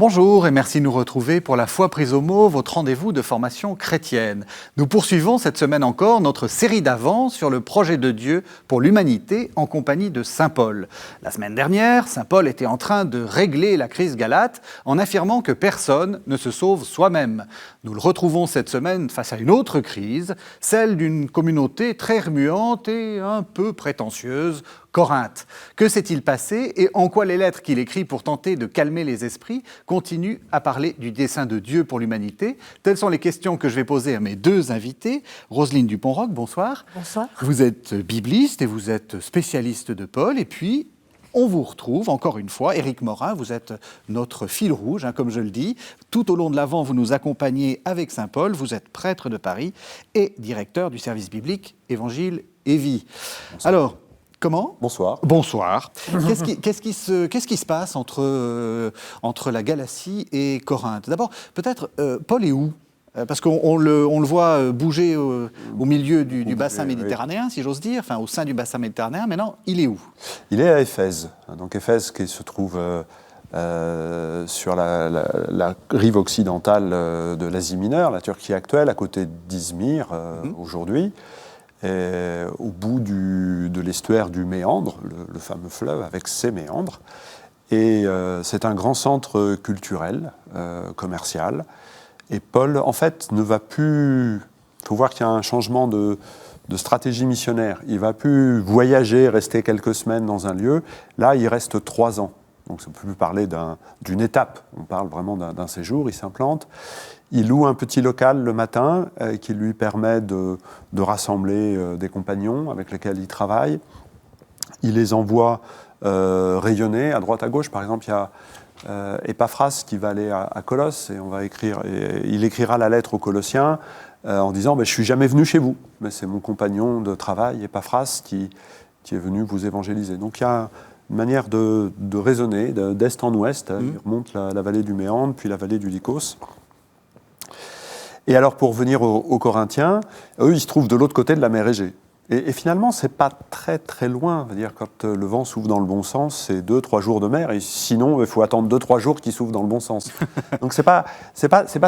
Bonjour et merci de nous retrouver pour la foi prise au mot, votre rendez-vous de formation chrétienne. Nous poursuivons cette semaine encore notre série d'avant sur le projet de Dieu pour l'humanité en compagnie de Saint Paul. La semaine dernière, Saint Paul était en train de régler la crise galate en affirmant que personne ne se sauve soi-même. Nous le retrouvons cette semaine face à une autre crise, celle d'une communauté très remuante et un peu prétentieuse, Corinthe. Que s'est-il passé et en quoi les lettres qu'il écrit pour tenter de calmer les esprits continuent à parler du dessein de Dieu pour l'humanité? Telles sont les questions que je vais poser à mes deux invités. Roselyne Dupont-Roch, bonsoir. Bonsoir. Vous êtes bibliste et vous êtes spécialiste de Paul. Et puis, on vous retrouve encore une fois. Éric Morin, vous êtes notre fil rouge, comme je le dis. Tout au long de l'Avent, vous nous accompagnez avec Saint Paul. Vous êtes prêtre de Paris et directeur du service biblique Évangile et Vie. Bonsoir. Alors, comment ? Bonsoir. Bonsoir. Qu'est-ce qui se passe entre la Galatie et Corinthe ? D'abord, peut-être, Paul est où ? Parce qu'on le voit bouger au milieu du bassin méditerranéen, oui, si j'ose dire, enfin au sein du bassin méditerranéen. Maintenant, il est où ? Il est à Éphèse. Donc Éphèse qui se trouve sur la rive occidentale de l'Asie mineure, la Turquie actuelle, à côté d'Izmir aujourd'hui. Au bout de l'estuaire du Méandre, le fameux fleuve avec ses méandres. Et c'est un grand centre culturel, commercial. Et Paul, en fait, ne va plus... Il faut voir qu'il y a un changement de stratégie missionnaire. Il ne va plus voyager, rester quelques semaines dans un lieu. Là, il reste 3 ans. Donc, ça ne peut plus parler d'une étape. On parle vraiment d'un séjour. Il s'implante. Il loue un petit local le matin qui lui permet de rassembler des compagnons avec lesquels il travaille. Il les envoie rayonner à droite à gauche. Par exemple, il y a Épaphras qui va aller à Colosse et il écrira la lettre aux Colossiens en disant « Je ne suis jamais venu chez vous, mais c'est mon compagnon de travail, Épaphras, qui est venu vous évangéliser. » Donc il y a une manière de raisonner d'est en ouest. Il remonte la vallée du Méandre, puis la vallée du Lycos. Et alors, pour venir aux Corinthiens, eux, ils se trouvent de l'autre côté de la mer Égée. Et finalement, c'est pas très très loin. C'est-à-dire, quand le vent souffle dans le bon sens, c'est 2-3 jours de mer. Et sinon, il faut attendre 2-3 jours qu'il souffle dans le bon sens. Donc, c'est pas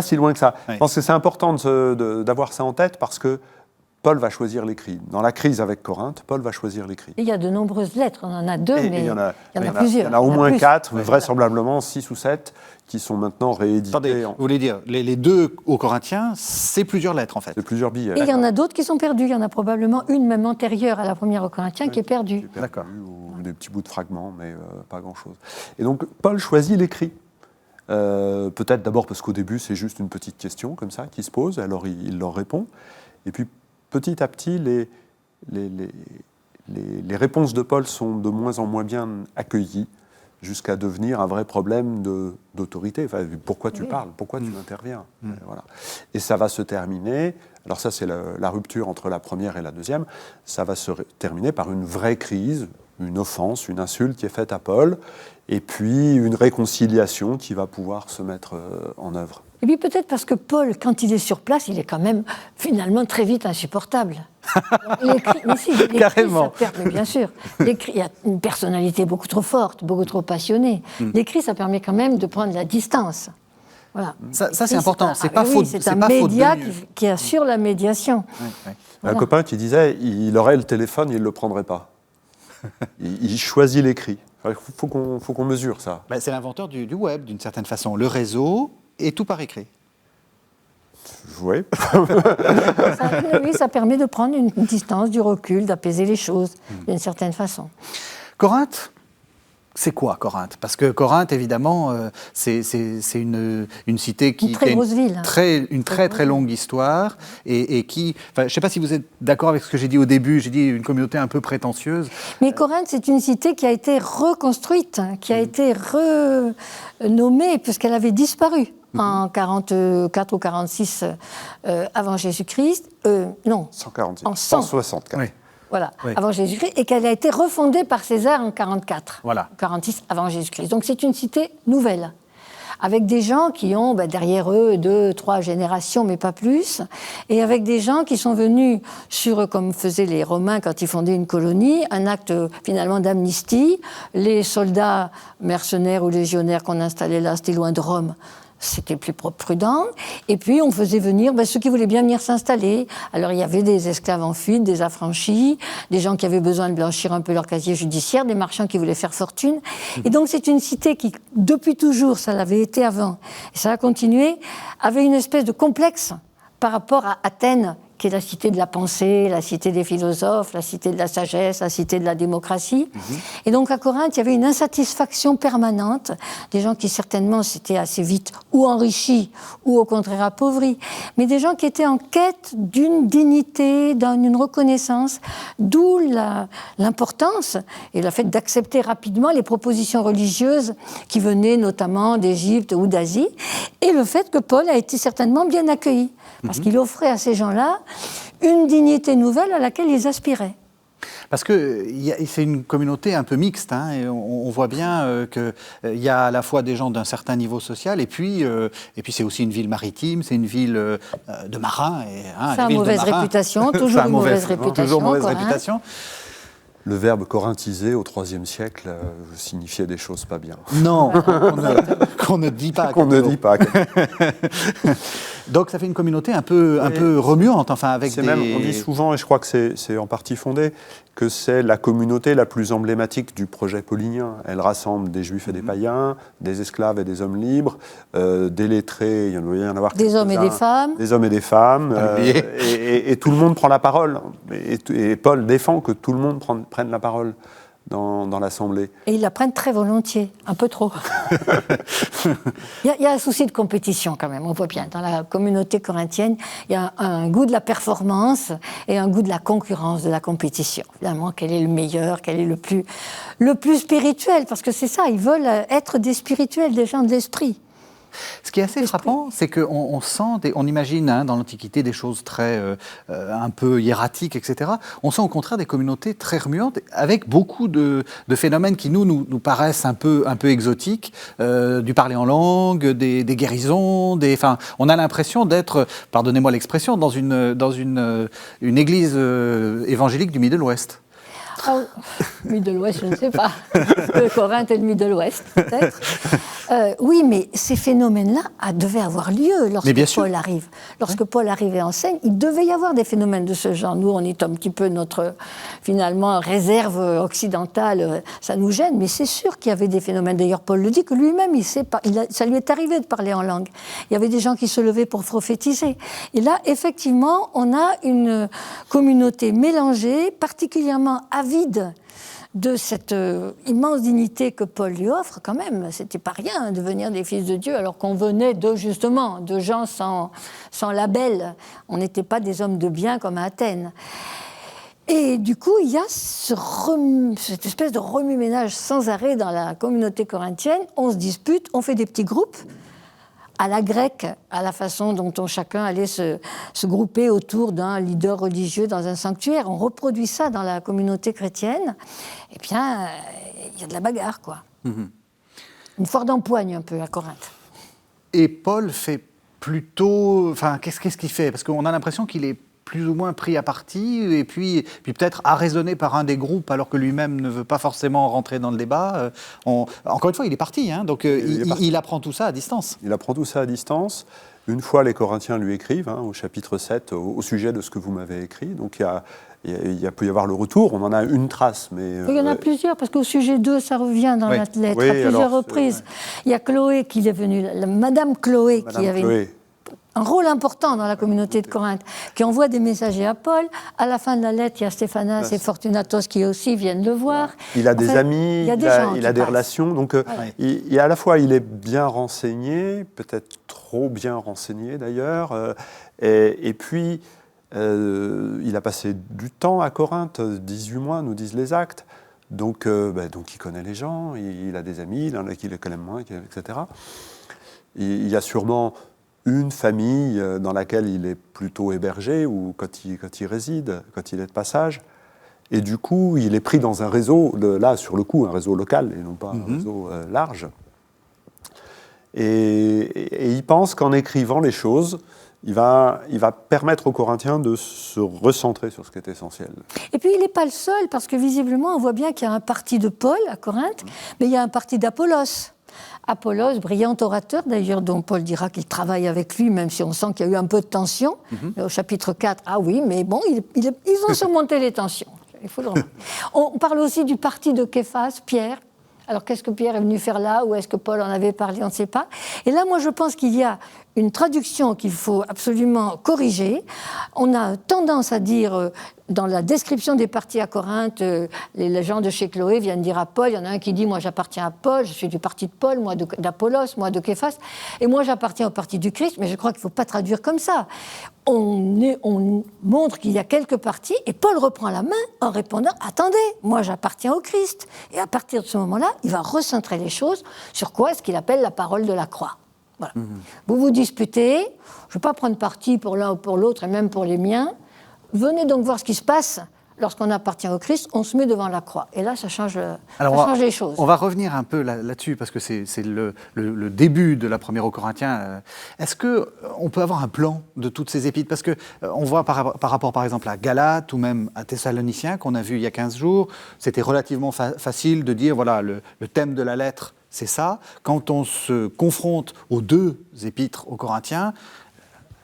si loin que ça. Oui. Je pense que c'est important d'avoir ça en tête parce que Paul va choisir l'écrit. Dans la crise avec Corinthe, Paul va choisir l'écrit. Il y a de nombreuses lettres, on en a 2, mais il y en a plusieurs. Il y en a au moins 4, vraisemblablement 6 ou 7, qui sont maintenant réédités. Attendez, vous voulez dire, les 2 aux Corinthiens, c'est plusieurs lettres en fait. C'est plusieurs billets. Et il y en a d'autres qui sont perdus. Il y en a probablement une même antérieure à la première aux Corinthiens qui est perdue. D'accord. Ou des petits bouts de fragments, mais pas grand-chose. Et donc, Paul choisit l'écrit. Peut-être d'abord parce qu'au début, c'est juste une petite question comme ça qui se pose, alors il leur répond. Et puis, petit à petit, les réponses de Paul sont de moins en moins bien accueillies, jusqu'à devenir un vrai problème d'autorité. Enfin, pourquoi tu parles ? Pourquoi tu interviens ? Voilà. Et ça va se terminer, alors ça c'est la rupture entre la première et la deuxième, ça va se terminer par une vraie crise, une offense, une insulte qui est faite à Paul, et puis une réconciliation qui va pouvoir se mettre en œuvre. Et puis peut-être parce que Paul, quand il est sur place, il est quand même finalement très vite insupportable. Carrément. Mais bien sûr. L'écrit, il y a une personnalité beaucoup trop forte, beaucoup trop passionnée. L'écrit, ça permet quand même de prendre la distance. Voilà. Ça c'est important. C'est pas faute. C'est un média qui assure la médiation. Oui. Voilà. Un copain qui disait, il aurait le téléphone, il ne le prendrait pas. Il choisit l'écrit. Il faut qu'on mesure ça. C'est l'inventeur du web, d'une certaine façon. Le réseau et tout par écrit. Oui. Oui, ça permet de prendre une distance, du recul, d'apaiser les choses d'une certaine façon. Corinthe, c'est quoi Corinthe ? Parce que Corinthe, évidemment, c'est une cité qui a une très longue histoire et qui... je ne sais pas si vous êtes d'accord avec ce que j'ai dit au début, j'ai dit une communauté un peu prétentieuse. Mais Corinthe, c'est une cité qui a été reconstruite, qui a été renommée puisqu'elle avait disparu. En 44 ou 46 avant Jésus-Christ, non, 146. En 164. Oui. Voilà, oui. Avant Jésus-Christ, et qu'elle a été refondée par César en 44, voilà. 46 avant Jésus-Christ. Donc c'est une cité nouvelle. avec des gens qui ont derrière eux 2, 3 générations, mais pas plus, et avec des gens qui sont venus sur, comme faisaient les Romains quand ils fondaient une colonie, un acte finalement d'amnistie. Les soldats mercenaires ou légionnaires qu'on installait là, c'était loin de Rome. C'était plus prudent. Et puis, on faisait venir ceux qui voulaient bien venir s'installer. Alors, il y avait des esclaves en fuite, des affranchis, des gens qui avaient besoin de blanchir un peu leur casier judiciaire, des marchands qui voulaient faire fortune. Et donc, c'est une cité qui, depuis toujours, ça l'avait été avant, et ça a continué, avait une espèce de complexe par rapport à Athènes, qui est la cité de la pensée, la cité des philosophes, la cité de la sagesse, la cité de la démocratie. Et donc à Corinthe, il y avait une insatisfaction permanente, des gens qui certainement s'étaient assez vite ou enrichis ou au contraire appauvris, mais des gens qui étaient en quête d'une dignité, d'une reconnaissance, d'où l'importance et le fait d'accepter rapidement les propositions religieuses qui venaient notamment d'Égypte ou d'Asie, et le fait que Paul a été certainement bien accueilli, parce qu'il offrait à ces gens-là une dignité nouvelle à laquelle ils aspiraient. Parce que c'est une communauté un peu mixte, hein, et on voit bien qu'il y a à la fois des gens d'un certain niveau social, et puis c'est aussi une ville maritime, c'est une ville de marins. Ça a mauvaise réputation, toujours une mauvaise réputation. Toujours mauvaise réputation. Le verbe corinthiser au IIIe siècle signifiait des choses pas bien. Non, qu'on ne dit pas. Qu'on ne dit pas. Donc ça fait une communauté un peu remuante, enfin avec des... Même, on dit souvent, et je crois que c'est en partie fondé, que c'est la communauté la plus emblématique du projet paulinien. Elle rassemble des juifs et des païens, des esclaves et des hommes libres, des lettrés, il y en avoir des hommes et des femmes. Des hommes et des femmes, et tout le monde prend la parole. Et Paul défend que tout le monde prenne la parole dans l'Assemblée. Et ils la prennent très volontiers, un peu trop. Il y a un souci de compétition quand même, on voit bien. Dans la communauté corinthienne, il y a un goût de la performance et un goût de la concurrence, de la compétition. Finalement, quel est le meilleur, quel est le plus spirituel, parce que c'est ça, ils veulent être des spirituels, des gens de l'esprit. Ce qui est assez frappant, c'est qu'on sent, on imagine dans l'Antiquité des choses très un peu hiératiques, etc. On sent au contraire des communautés très remuantes, avec beaucoup de phénomènes qui nous paraissent un peu exotiques, du parler en langue, des guérisons, on a l'impression d'être, pardonnez-moi l'expression, dans une église évangélique du Middle West. Middle West, je ne sais pas. Corinthe et le Middle West, peut-être. Oui, mais ces phénomènes-là devaient avoir lieu lorsque Paul arrive. Lorsque Paul arrive et enseigne, il devait y avoir des phénomènes de ce genre. Nous, on est un petit peu notre, finalement, réserve occidentale. Ça nous gêne, mais c'est sûr qu'il y avait des phénomènes. D'ailleurs, Paul le dit que lui-même, ça lui est arrivé de parler en langue. Il y avait des gens qui se levaient pour prophétiser. Et là, effectivement, on a une communauté mélangée, particulièrement avide de cette immense dignité que Paul lui offre quand même. C'était pas rien de devenir des fils de Dieu alors qu'on venait de gens sans label. On n'était pas des hommes de bien comme à Athènes. Et du coup, il y a cette espèce de remue-ménage sans arrêt dans la communauté corinthienne. On se dispute, on fait des petits groupes à la grecque, à la façon dont chacun allait se grouper autour d'un leader religieux dans un sanctuaire. On reproduit ça dans la communauté chrétienne. Eh bien, il y a de la bagarre, quoi. Une foire d'empoigne, un peu, à Corinthe. Et Paul fait plutôt... Enfin, qu'est-ce qu'il fait? Parce qu'on a l'impression qu'il est plus ou moins pris à partie, et puis peut-être arraisonné par un des groupes, alors que lui-même ne veut pas forcément rentrer dans le débat. Encore une fois, il est parti, donc il apprend tout ça à distance. Il apprend tout ça à distance. Une fois, les Corinthiens lui écrivent, au chapitre 7, au sujet de ce que vous m'avez écrit. Donc il peut y avoir le retour. On en a une trace, mais... Il y en a plusieurs, parce qu'au sujet 2, ça revient dans la lettre à plusieurs reprises. Il y a Chloé qui est venue, Madame Chloé, qui avait un rôle important dans la communauté de Corinthe, qui envoie des messages à Paul. À la fin de la lettre, il y a Stéphanas et Fortunatos qui aussi viennent le voir. Il a des amis, il a des relations. Donc, à la fois, il est bien renseigné, peut-être trop bien renseigné d'ailleurs, et puis il a passé du temps à Corinthe, 18 mois, nous disent les Actes. Donc il connaît les gens, il a des amis, il en a qui les connaissent moins, etc. Il y a sûrement une famille dans laquelle il est plutôt hébergé, ou quand il réside, quand il est de passage. Et du coup, il est pris dans un réseau, là, sur le coup, un réseau local, et non pas un réseau large. Et il pense qu'en écrivant les choses, il va permettre aux Corinthiens de se recentrer sur ce qui est essentiel. Et puis il n'est pas le seul, parce que visiblement on voit bien qu'il y a un parti de Paul à Corinthe, mais il y a un parti d'Apollos. Apollos, brillant orateur d'ailleurs, dont Paul dira qu'il travaille avec lui, même si on sent qu'il y a eu un peu de tension. Au chapitre 4, ah oui, mais bon, ils ont surmonté les tensions. Il faut le remarquer. On parle aussi du parti de Képhas, Pierre. Alors qu'est-ce que Pierre est venu faire là, ou est-ce que Paul en avait parlé, on ne sait pas. Et là, moi je pense qu'il y a une traduction qu'il faut absolument corriger. On a tendance à dire, dans la description des partis à Corinthe, les gens de chez Chloé viennent dire à Paul, il y en a un qui dit « moi j'appartiens à Paul, je suis du parti de Paul, moi d'Apollos, moi de Képhas, et moi j'appartiens au parti du Christ », mais je crois qu'il ne faut pas traduire comme ça. On montre qu'il y a quelques partis, et Paul reprend la main en répondant « attendez, moi j'appartiens au Christ ». Et à partir de ce moment-là, il va recentrer les choses sur quoi est-ce qu'il appelle la parole de la croix. Voilà. Vous vous disputez, je ne vais pas prendre parti pour l'un ou pour l'autre, et même pour les miens. Venez donc voir ce qui se passe lorsqu'on appartient au Christ, on se met devant la croix. Et là, ça change les choses. On va revenir un peu là-dessus, parce que c'est le début de la première aux Corinthiens. Est-ce qu'on peut avoir un plan de toutes ces épîtres? Parce qu'on voit par rapport, par exemple, à Galates ou même à Thessaloniciens, qu'on a vu il y a 15 jours, c'était relativement facile de dire, voilà, le thème de la lettre, c'est ça. Quand on se confronte aux deux épîtres aux Corinthiens,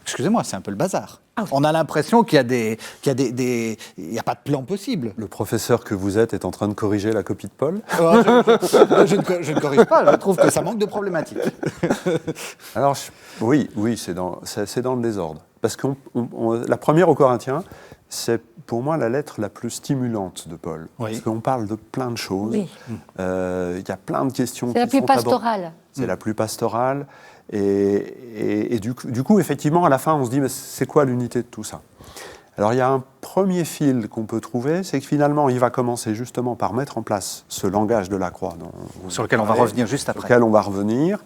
excusez-moi, c'est un peu le bazar. On a l'impression qu'il y a pas de plan possible. Le professeur que vous êtes est en train de corriger la copie de Paul. Je ne corrige pas, je trouve que ça manque de problématique. Alors, oui, c'est dans le désordre. Parce que la première aux Corinthiens, c'est pour moi la lettre la plus stimulante de Paul. Oui. Parce qu'on parle de plein de choses. Oui. Y a plein de questions. C'est la plus pastorale. C'est la plus pastorale. Et du coup, effectivement, à la fin, on se dit, mais c'est quoi l'unité de tout ça? Alors, il y a un premier fil qu'on peut trouver, c'est que finalement, il va commencer justement par mettre en place ce langage de la croix. Sur lequel on va revenir juste après. Sur lequel on va revenir.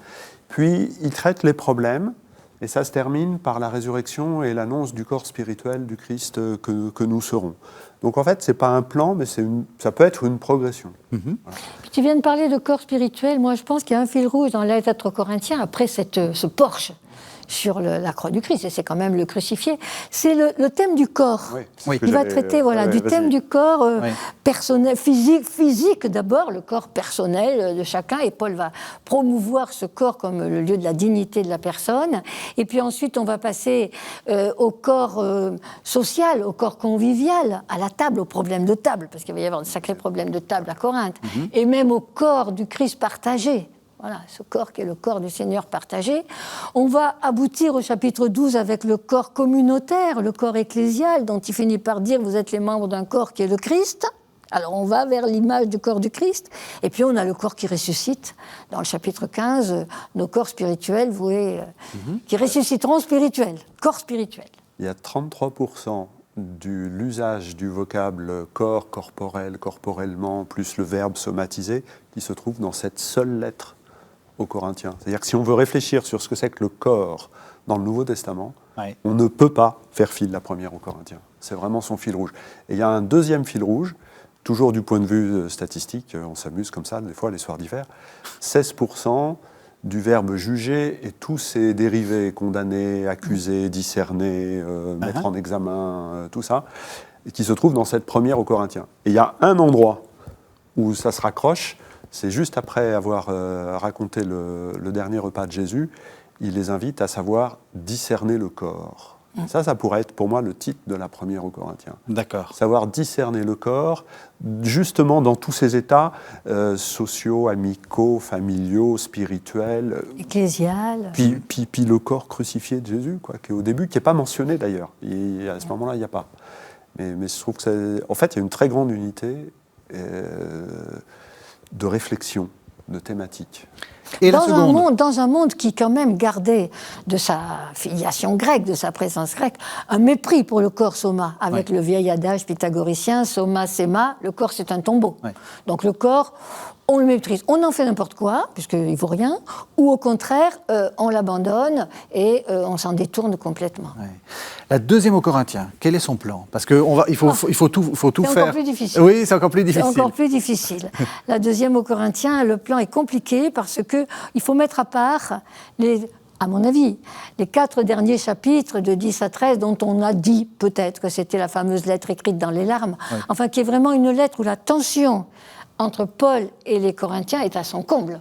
Puis, il traite les problèmes, et ça se termine par la résurrection et l'annonce du corps spirituel du Christ que nous serons. Donc, en fait, ce n'est pas un plan, mais ça peut être une progression. Voilà. Puis tu viens de parler de corps spirituel. Moi, je pense qu'il y a un fil rouge dans la lettre aux Corinthiens, après ce porche sur la croix du Christ, et c'est quand même le crucifié. C'est le thème du corps. Oui, il va traiter du thème du corps personnel, physique d'abord, le corps personnel de chacun, et Paul va promouvoir ce corps comme le lieu de la dignité de la personne. Et puis ensuite, on va passer au corps social, au corps convivial, à la table, au problème de table, parce qu'il va y avoir de sacrés problèmes de table à Corinthe, et même au corps du Christ partagé. Voilà, ce corps qui est le corps du Seigneur partagé. On va aboutir au chapitre 12 avec le corps communautaire, le corps ecclésial, dont il finit par dire « vous êtes les membres d'un corps qui est le Christ ». Alors on va vers l'image du corps du Christ. Et puis on a le corps qui ressuscite. Dans le chapitre 15, nos corps spirituels voués, qui ressusciteront spirituels, corps spirituel. Il y a 33% de l'usage du vocable corps, corporel, corporellement, plus le verbe somatisé, qui se trouve dans cette seule lettre aux Corinthiens. C'est-à-dire que si on veut réfléchir sur ce que c'est que le corps dans le Nouveau Testament, on ne peut pas faire fi de la première aux Corinthiens. C'est vraiment son fil rouge. Et il y a un deuxième fil rouge, toujours du point de vue statistique, on s'amuse comme ça, des fois les soirs d'hiver, 16% du verbe juger et tous ses dérivés, condamner, accuser, discerner, mettre en examen, tout ça, qui se trouve dans cette première aux Corinthiens. Et il y a un endroit où ça se raccroche, c'est juste après avoir raconté le dernier repas de Jésus, il les invite à savoir discerner le corps. Ça pourrait être pour moi le titre de la première aux Corinthiens. D'accord. Savoir discerner le corps, justement dans tous ces états sociaux, amicaux, familiaux, spirituels. Ecclésial. Puis le corps crucifié de Jésus, qui est au début, qui n'est pas mentionné d'ailleurs. À ce moment-là, il n'y a pas. Mais je trouve que en fait, il y a une très grande unité de réflexion, de thématique. Et dans un monde qui quand même gardait de sa filiation grecque, de sa présence grecque, un mépris pour le corps soma, avec le vieil adage pythagoricien, soma, sema, le corps c'est un tombeau. Donc le corps, on le méprise, on en fait n'importe quoi, puisqu'il ne vaut rien, ou au contraire, on l'abandonne et on s'en détourne complètement. Ouais. La deuxième aux Corinthiens, quel est son plan? Parce qu'il faut tout faire. C'est encore plus difficile. Oui, c'est encore plus difficile. C'est encore plus difficile. La deuxième aux Corinthiens, le plan est compliqué parce qu'il faut mettre à part à mon avis, les 4 derniers chapitres de 10 à 13 dont on a dit peut-être que c'était la fameuse lettre écrite dans les larmes, enfin qui est vraiment une lettre où la tension entre Paul et les Corinthiens est à son comble.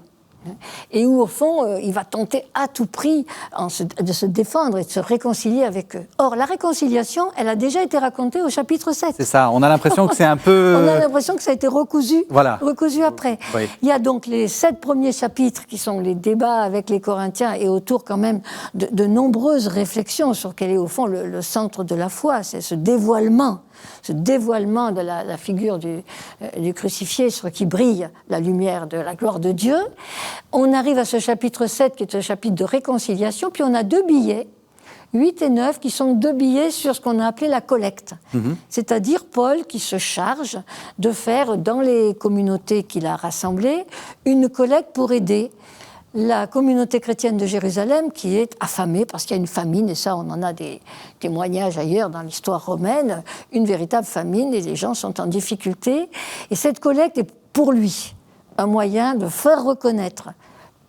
Et où, au fond, il va tenter à tout prix de se défendre et de se réconcilier avec eux. Or, la réconciliation, elle a déjà été racontée au chapitre 7. C'est ça, on a l'impression que c'est un peu... On a l'impression que ça a été recousu après. Oui. Il y a donc les 7 premiers chapitres qui sont les débats avec les Corinthiens et autour quand même de nombreuses réflexions sur quel est au fond le centre de la foi, c'est ce dévoilement de la figure du crucifié sur qui brille la lumière de la gloire de Dieu. On arrive à ce chapitre 7 qui est un chapitre de réconciliation, puis on a 2 billets, 8 et 9, qui sont 2 billets sur ce qu'on a appelé la collecte. C'est-à-dire Paul qui se charge de faire dans les communautés qu'il a rassemblées une collecte pour aider la communauté chrétienne de Jérusalem qui est affamée parce qu'il y a une famine, et ça on en a des témoignages ailleurs dans l'histoire romaine, une véritable famine et les gens sont en difficulté. Et cette collecte est pour lui un moyen de faire reconnaître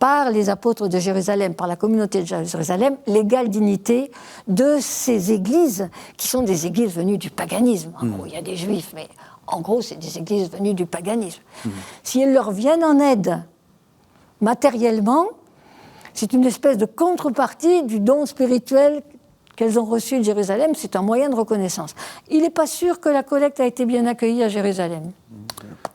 par les apôtres de Jérusalem, par la communauté de Jérusalem, l'égale dignité de ces églises qui sont des églises venues du paganisme. En gros, il y a des juifs, mais en gros c'est des églises venues du paganisme. Si elles leur viennent en aide matériellement, c'est une espèce de contrepartie du don spirituel qu'elles ont reçu de Jérusalem, c'est un moyen de reconnaissance. Il n'est pas sûr que la collecte a été bien accueillie à Jérusalem.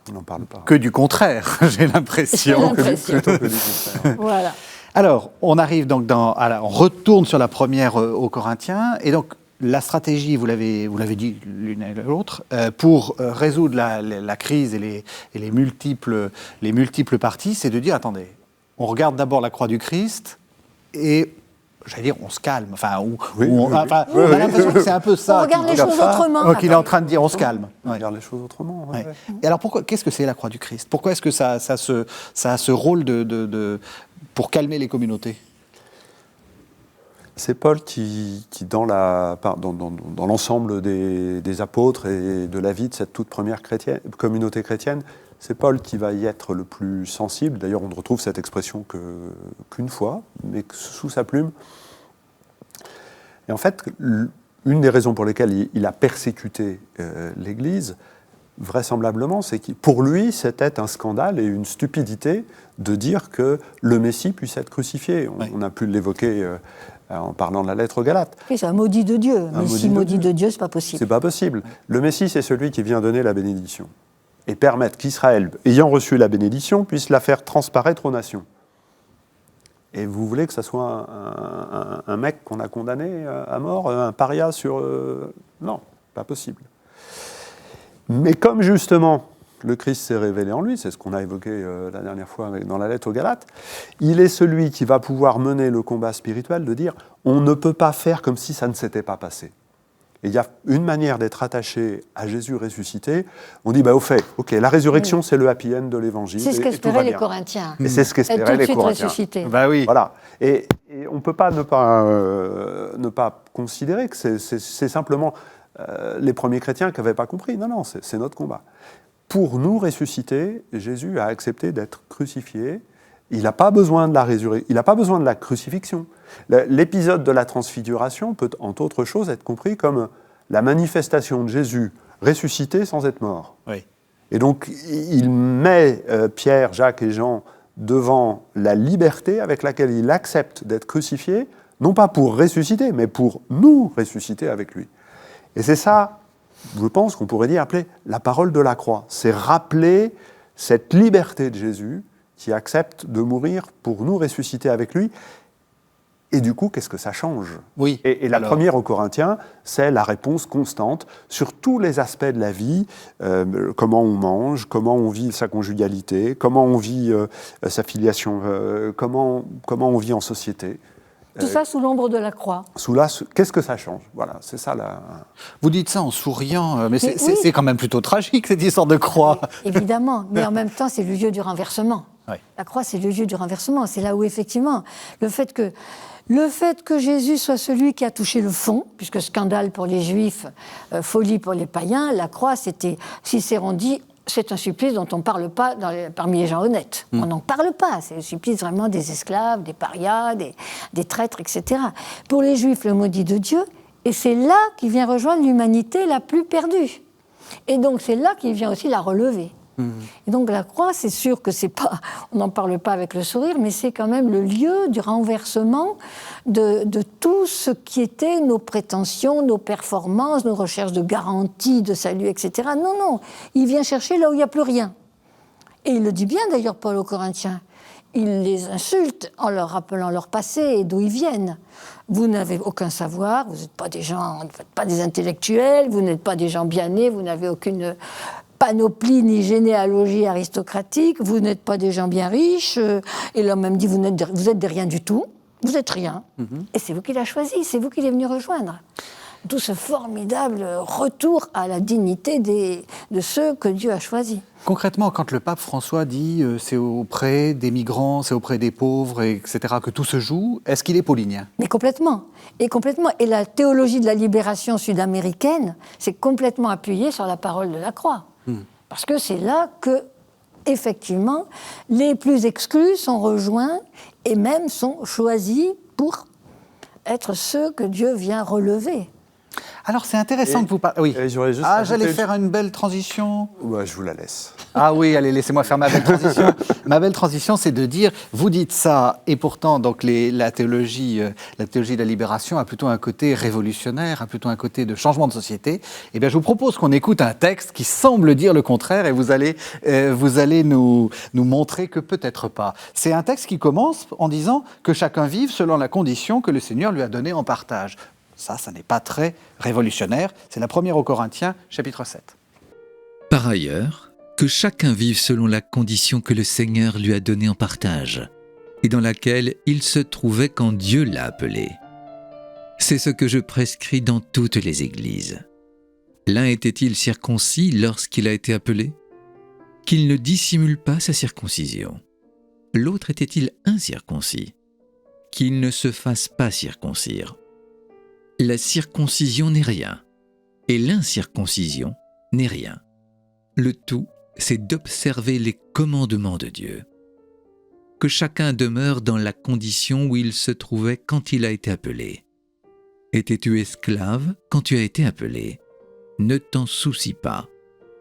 On n'en parle pas. Que du contraire, j'ai l'impression. Plutôt que du contraire. Voilà. Alors, on arrive donc on retourne sur la première aux Corinthiens, et donc la stratégie, vous l'avez dit l'une et l'autre, pour résoudre la crise et les multiples parties, c'est de dire, attendez, on regarde d'abord la croix du Christ et, j'allais dire, on se calme. Enfin, on a l'impression que c'est un peu ça. On regarde les choses autrement. Qu'il est en train de dire, on se calme. On regarde les choses autrement. Ouais. Et alors, qu'est-ce que c'est la croix du Christ? Pourquoi est-ce que ça a ce rôle pour calmer les communautés? C'est Paul qui dans l'ensemble des apôtres et de la vie de cette toute première communauté chrétienne, c'est Paul qui va y être le plus sensible. D'ailleurs, on ne retrouve cette expression qu'une fois, mais sous sa plume. Et en fait, une des raisons pour lesquelles il a persécuté l'Église, vraisemblablement, c'est que pour lui, c'était un scandale et une stupidité de dire que le Messie puisse être crucifié. On a pu l'évoquer en parlant de la lettre aux Galates. Oui, c'est un maudit de Dieu. Mais si maudit de Dieu, c'est pas possible. C'est pas possible. Le Messie, c'est celui qui vient donner la bénédiction et permettre qu'Israël, ayant reçu la bénédiction, puisse la faire transparaître aux nations. Et vous voulez que ça soit un mec qu'on a condamné à mort, un paria sur... Non, pas possible. Mais comme justement le Christ s'est révélé en lui, c'est ce qu'on a évoqué la dernière fois dans la lettre aux Galates, il est celui qui va pouvoir mener le combat spirituel de dire on ne peut pas faire comme si ça ne s'était pas passé. Et il y a une manière d'être attaché à Jésus ressuscité. On dit, au fait, la résurrection, c'est le happy end de l'Évangile. C'est ce qu'espéraient les Corinthiens. Et c'est ce qu'espéraient les Corinthiens. Ressuscité. Bah oui. Voilà. Et on ne peut pas ne pas considérer que c'est simplement les premiers chrétiens qui n'avaient pas compris. Non, c'est notre combat. Pour nous ressusciter, Jésus a accepté d'être crucifié. Il n'a pas besoin de la résurrection, il n'a pas besoin de la crucifixion. L'épisode de la transfiguration peut, entre autres choses, être compris comme la manifestation de Jésus ressuscité sans être mort. Oui. Et donc, il met Pierre, Jacques et Jean devant la liberté avec laquelle il accepte d'être crucifié, non pas pour ressusciter, mais pour nous ressusciter avec lui. Et c'est ça, je pense qu'on pourrait dire, appeler la parole de la croix. C'est rappeler cette liberté de Jésus qui accepte de mourir pour nous ressusciter avec lui. Et du coup, qu'est-ce que ça change? Oui. Et la première aux Corinthiens, c'est la réponse constante sur tous les aspects de la vie, comment on mange, comment on vit sa conjugalité, comment on vit sa filiation, comment on vit en société. Tout ça sous l'ombre de la croix. Qu'est-ce que ça change? Voilà, c'est ça là. Vous dites ça en souriant, mais oui. c'est quand même plutôt tragique, cette histoire de croix. Évidemment, mais en même temps, c'est le lieu du renversement. Oui. La croix, c'est le lieu du renversement. C'est là où, effectivement, le fait que Jésus soit celui qui a touché le fond, puisque scandale pour les Juifs, folie pour les païens, la croix, c'était, Cicéron dit, c'est un supplice dont on ne parle pas parmi les gens honnêtes. On n'en parle pas. C'est le supplice vraiment des esclaves, des parias, des traîtres, etc. Pour les Juifs, le maudit de Dieu, et c'est là qu'il vient rejoindre l'humanité la plus perdue. Et donc c'est là qu'il vient aussi la relever. Et donc la croix, c'est sûr que c'est pas, on n'en parle pas avec le sourire, mais c'est quand même le lieu du renversement de tout ce qui était nos prétentions, nos performances, nos recherches de garantie, de salut, etc. Non, il vient chercher là où il n'y a plus rien. Et il le dit bien d'ailleurs, Paul aux Corinthiens. Il les insulte en leur rappelant leur passé et d'où ils viennent. Vous n'avez aucun savoir, vous n'êtes pas des gens, vous n'êtes pas des intellectuels, vous n'êtes pas des gens bien nés, vous n'avez aucune panoplie ni généalogie aristocratique, vous n'êtes pas des gens bien riches, et l'homme même dit vous êtes des rien du tout, vous êtes rien, et c'est vous qui l'avez choisi, c'est vous qui l'êtes venu rejoindre. Tout ce formidable retour à la dignité de ceux que Dieu a choisis. Concrètement, quand le pape François dit c'est auprès des migrants, c'est auprès des pauvres, etc., que tout se joue, est-ce qu'il est paulinien? Mais complètement. Et la théologie de la libération sud-américaine, c'est complètement appuyé sur la parole de la croix. Parce que c'est là que, effectivement, les plus exclus sont rejoints et même sont choisis pour être ceux que Dieu vient relever. Alors, c'est intéressant que vous parliez. Oui. J'allais faire une belle transition. Ouais, je vous la laisse. Ah oui, allez, laissez-moi faire ma belle transition. Ma belle transition, c'est de dire, vous dites ça, et pourtant, donc, la théologie de la libération a plutôt un côté révolutionnaire, a plutôt un côté de changement de société. Eh bien, je vous propose qu'on écoute un texte qui semble dire le contraire, et vous allez nous montrer que peut-être pas. C'est un texte qui commence en disant que chacun vive selon la condition que le Seigneur lui a donnée en partage. Ça n'est pas très révolutionnaire. C'est la première aux Corinthiens, chapitre 7. Par ailleurs, que chacun vive selon la condition que le Seigneur lui a donnée en partage, et dans laquelle il se trouvait quand Dieu l'a appelé. C'est ce que je prescris dans toutes les églises. L'un était-il circoncis lorsqu'il a été appelé? Qu'il ne dissimule pas sa circoncision. L'autre était-il incirconcis? Qu'il ne se fasse pas circoncire. La circoncision n'est rien, et l'incirconcision n'est rien. Le tout, c'est d'observer les commandements de Dieu. Que chacun demeure dans la condition où il se trouvait quand il a été appelé. Étais-tu esclave quand tu as été appelé? Ne t'en soucie pas.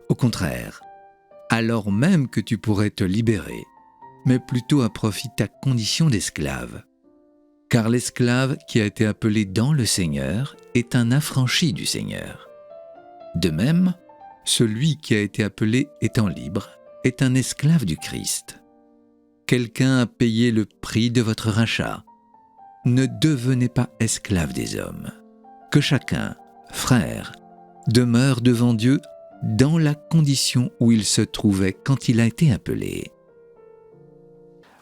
Au contraire, alors même que tu pourrais te libérer, mais plutôt à profit ta condition d'esclave. Car l'esclave qui a été appelé dans le Seigneur est un affranchi du Seigneur. De même, celui qui a été appelé étant libre est un esclave du Christ. Quelqu'un a payé le prix de votre rachat. Ne devenez pas esclave des hommes. Que chacun, frère, demeure devant Dieu dans la condition où il se trouvait quand il a été appelé.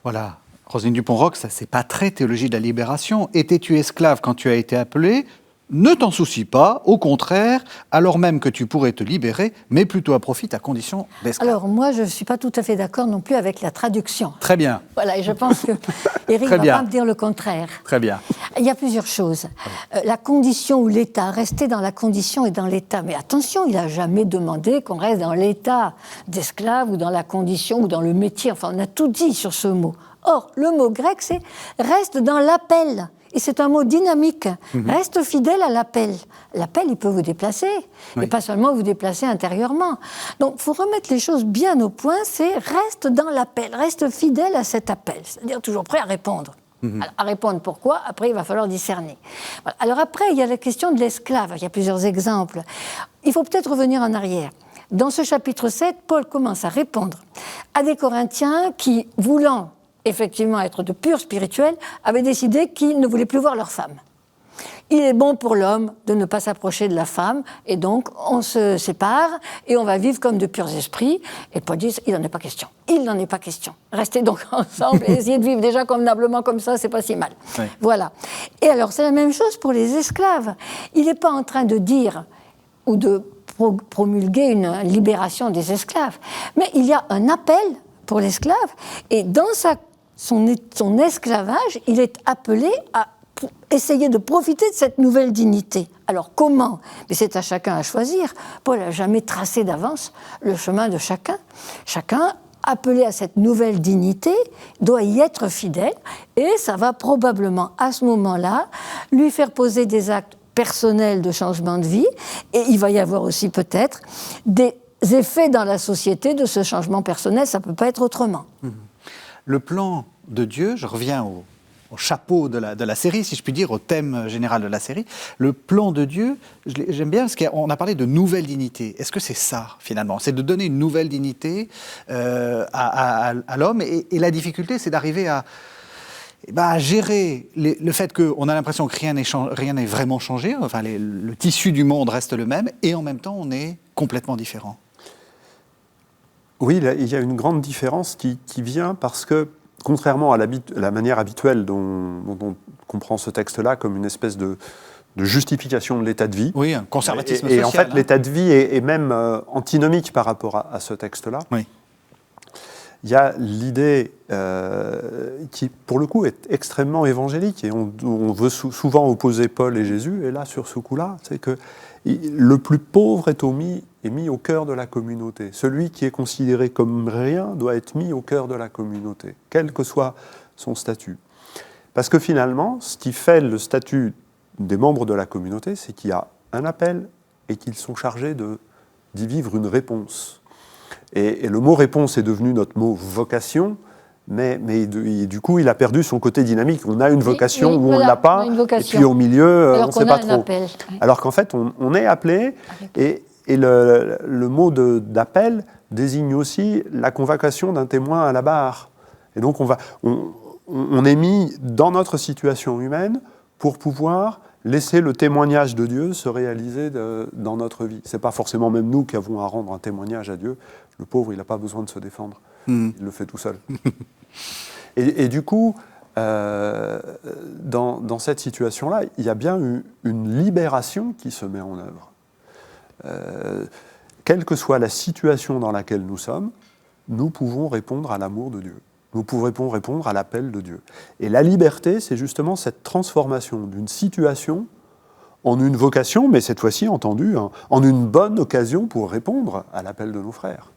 Voilà. Roselyne Dupont-Roch, ça, c'est pas très théologie de la libération. Étais-tu esclave quand tu as été appelé? Ne t'en soucie pas, au contraire, alors même que tu pourrais te libérer, mais plutôt à profit à condition d'esclave. Alors, moi, je ne suis pas tout à fait d'accord non plus avec la traduction. Très bien. Voilà, et je pense que Éric ne va pas me dire le contraire. Très bien. Il y a plusieurs choses. La condition ou l'état, rester dans la condition et dans l'état. Mais attention, il n'a jamais demandé qu'on reste dans l'état d'esclave ou dans la condition ou dans le métier. Enfin, on a tout dit sur ce mot. Or, le mot grec, c'est « reste dans l'appel ». Et c'est un mot dynamique. Reste fidèle à l'appel. L'appel, il peut vous déplacer. Oui. Et pas seulement vous déplacer intérieurement. Donc, il faut remettre les choses bien au point. C'est reste dans l'appel. Reste fidèle à cet appel. C'est-à-dire toujours prêt à répondre. Alors, à répondre pourquoi, après, il va falloir discerner. Voilà. Alors après, il y a la question de l'esclave. Il y a plusieurs exemples. Il faut peut-être revenir en arrière. Dans ce chapitre 7, Paul commence à répondre à des Corinthiens qui, voulant effectivement être de purs spirituels, avaient décidé qu'ils ne voulaient plus voir leurs femmes. il est bon pour l'homme de ne pas s'approcher de la femme, et donc on se sépare, et on va vivre comme de purs esprits. Et Paul dit, il n'en est pas question. Il n'en est pas question. Restez donc ensemble et essayez de vivre déjà convenablement comme ça, c'est pas si mal. Oui. Voilà. Et alors, c'est la même chose pour les esclaves. Il n'est pas en train de dire ou de promulguer une libération des esclaves, mais il y a un appel pour l'esclave, et dans son esclavage, il est appelé à essayer de profiter de cette nouvelle dignité. Alors comment ? Mais c'est à chacun à choisir. Paul n'a jamais tracé d'avance le chemin de chacun. Chacun, appelé à cette nouvelle dignité, doit y être fidèle, et ça va probablement, à ce moment-là, lui faire poser des actes personnels de changement de vie, et il va y avoir aussi peut-être des effets dans la société de ce changement personnel, ça ne peut pas être autrement. Le plan de Dieu, je reviens au chapeau de la série, si je puis dire, au thème général de la série. Le plan de Dieu, j'aime bien parce qu'on a parlé de nouvelle dignité. Est-ce que c'est ça, finalement ? C'est de donner une nouvelle dignité à l'homme, et la difficulté, c'est d'arriver à gérer le fait qu'on a l'impression que rien n'est vraiment changé, enfin le tissu du monde reste le même, et en même temps, on est complètement différent. Oui, il y a une grande différence qui vient parce que, contrairement à la manière habituelle dont on comprend ce texte-là comme une espèce de justification de l'état de vie. Oui, un conservatisme social. Et en fait, l'état de vie est même antinomique par rapport à ce texte-là. Oui. Il y a l'idée qui, pour le coup, est extrêmement évangélique, et on veut souvent opposer Paul et Jésus, et là, sur ce coup-là, c'est que le plus pauvre est mis au cœur de la communauté. Celui qui est considéré comme rien doit être mis au cœur de la communauté, quel que soit son statut. Parce que finalement, ce qui fait le statut des membres de la communauté, c'est qu'il y a un appel et qu'ils sont chargés d'y vivre une réponse. Et le mot réponse est devenu notre mot vocation, mais du coup, il a perdu son côté dynamique. On a une vocation où on ne l'a pas, et puis au milieu, on ne sait pas trop. Appel, oui. Alors qu'en fait, on est appelé, et le mot d'appel désigne aussi la convocation d'un témoin à la barre. Et donc, on est mis dans notre situation humaine pour pouvoir laisser le témoignage de Dieu se réaliser dans notre vie. Ce n'est pas forcément même nous qui avons à rendre un témoignage à Dieu. Le pauvre, il n'a pas besoin de se défendre. Il le fait tout seul. Et du coup, dans cette situation-là, il y a bien une libération qui se met en œuvre. Quelle que soit la situation dans laquelle nous sommes, nous pouvons répondre à l'amour de Dieu. Nous pouvons répondre à l'appel de Dieu. Et la liberté, c'est justement cette transformation d'une situation en une vocation, mais cette fois-ci, entendu, en une bonne occasion pour répondre à l'appel de nos frères.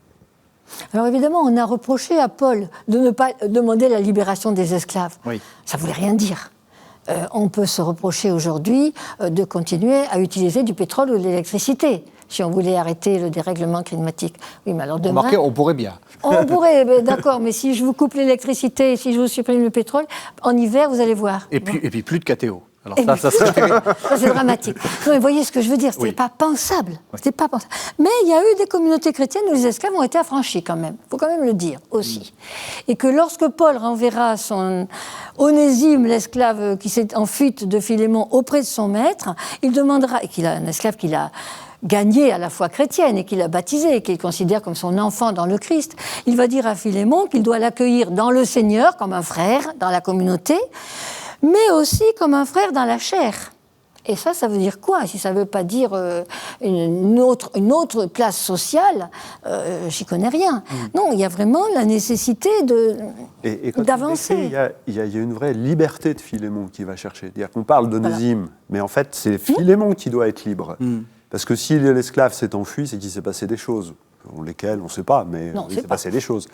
Alors évidemment, on a reproché à Paul de ne pas demander la libération des esclaves. Oui. Ça ne voulait rien dire. On peut se reprocher aujourd'hui de continuer à utiliser du pétrole ou de l'électricité, si on voulait arrêter le dérèglement climatique. Oui, mais alors demain... Remarquez, on pourrait bien. On pourrait, d'accord, mais si je vous coupe l'électricité, si je vous supprime le pétrole, en hiver, vous allez voir. Et puis plus de KTO. Alors ça oui. serait terrible. Ça, c'est dramatique. Non, mais voyez ce que je veux dire, c'était pas pensable. C'était pas pensable. Mais il y a eu des communautés chrétiennes où les esclaves ont été affranchis quand même. Il faut quand même le dire aussi. Et que lorsque Paul renverra son Onésime, l'esclave qui s'est en fuite de Philémon, auprès de son maître, il demandera, et qu'il a un esclave qu'il a gagné à la foi chrétienne et qu'il a baptisé et qu'il considère comme son enfant dans le Christ, il va dire à Philémon qu'il doit l'accueillir dans le Seigneur comme un frère dans la communauté, mais aussi comme un frère dans la chair. Et ça veut dire quoi ? Si ça ne veut pas dire une autre place sociale, j'y connais rien. Non, il y a vraiment la nécessité d'avancer. Il y a une vraie liberté de Philémon qui va chercher. C'est-à-dire qu'on parle d'Onésime, mais en fait, c'est Philémon qui doit être libre. Parce que si l'esclave s'est enfui, c'est qu'il s'est passé des choses. Lesquelles, on ne sait pas, mais il s'est passé des choses.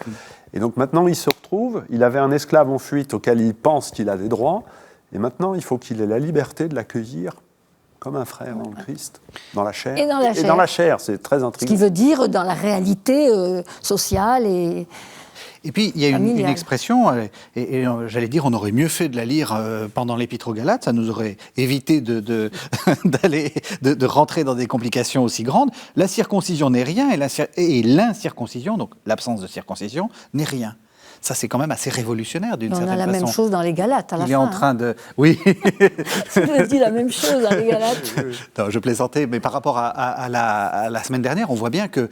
Et donc maintenant, il se retrouve, il avait un esclave en fuite auquel il pense qu'il a des droits, et maintenant, il faut qu'il ait la liberté de l'accueillir comme un frère dans le Christ, dans la chair. Et dans la chair, c'est très intriguant. Ce qui veut dire dans la réalité sociale Et puis, il y a une expression, et j'allais dire, on aurait mieux fait de la lire pendant l'Épître aux Galates, ça nous aurait évité de rentrer dans des complications aussi grandes. La circoncision n'est rien, et l'incirconcision, donc l'absence de circoncision, n'est rien. Ça, c'est quand même assez révolutionnaire d'une certaine façon. On a la même chose dans les Galates à la fin. Il est en train de... Oui. Je dis la même chose dans les Galates. Non, je plaisantais, mais par rapport à la semaine dernière, on voit bien que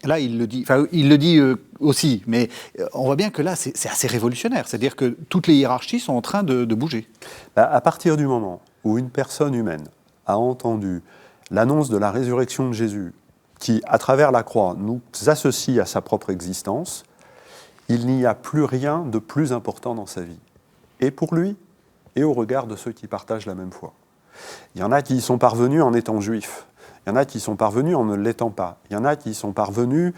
là, il le dit aussi, mais on voit bien que là, c'est assez révolutionnaire. C'est-à-dire que toutes les hiérarchies sont en train de bouger. À partir du moment où une personne humaine a entendu l'annonce de la résurrection de Jésus, qui, à travers la croix, nous associe à sa propre existence, il n'y a plus rien de plus important dans sa vie. Et pour lui, et au regard de ceux qui partagent la même foi. Il y en a qui y sont parvenus en étant juifs. Il y en a qui y sont parvenus en ne l'étant pas. Il y en a qui y sont parvenus...